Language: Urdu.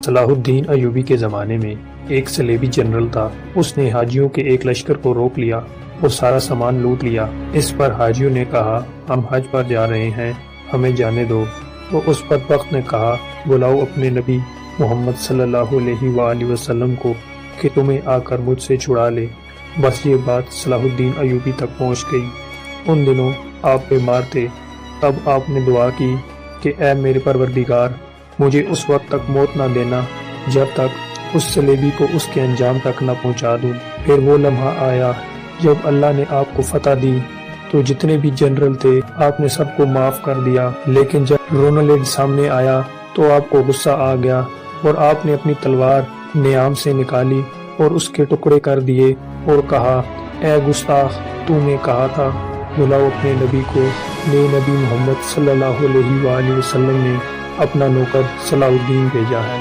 صلاح الدین ایوبی کے زمانے میں ایک صلیبی جنرل تھا۔ اس نے حاجیوں کے ایک لشکر کو روک لیا اور سارا سامان لوٹ لیا۔ اس پر حاجیوں نے کہا ہم حج پر جا رہے ہیں، ہمیں جانے دو۔ تو اس بدبخت نے کہا بلاؤ اپنے نبی محمد صلی اللہ علیہ وآلہ وسلم کو کہ تمہیں آ کر مجھ سے چھڑا لے۔ بس یہ بات صلاح الدین ایوبی تک پہنچ گئی۔ ان دنوں آپ بیمار تھے۔ تب آپ نے دعا کی کہ اے میرے پروردگار، مجھے اس وقت تک موت نہ دینا جب تک اس صلیبی کو اس کے انجام تک نہ پہنچا دوں۔ پھر وہ لمحہ آیا جب اللہ نے آپ کو فتح دی تو جتنے بھی جنرل تھے آپ نے سب کو معاف کر دیا، لیکن جب رونالڈ سامنے آیا تو آپ کو غصہ آ گیا اور آپ نے اپنی تلوار نیام سے نکالی اور اس کے ٹکڑے کر دیے اور کہا اے گستاخ، تو نے کہا تھا بلاؤ اپنے نبی کو۔ نئے نبی محمد صلی اللہ علیہ وآلہ وسلم نے اپنا نوکر صلاح الدین بھیجا ہے۔